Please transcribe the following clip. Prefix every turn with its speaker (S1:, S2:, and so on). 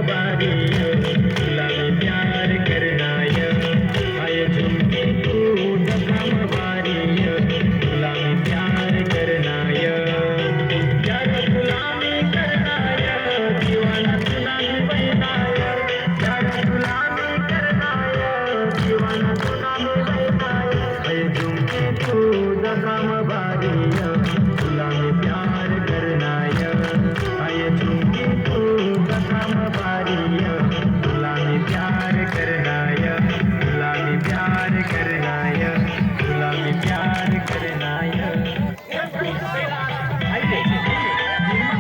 S1: बारी तुला मी प्यार करनाय आय झुमके तू जखम बारी तुला मी प्यार करनाय प्यार तुला मी करनाय जीवाला तुला मी बैनाय प्यार तुला मी करनाय जीवाला तुला मी बैनाय आय झुमके तू जखम बारी तुला मी प्यार करनाय आय झुमके तू जखम बारी तुला मी प्यार करनाय तुला मी प्यार करनाय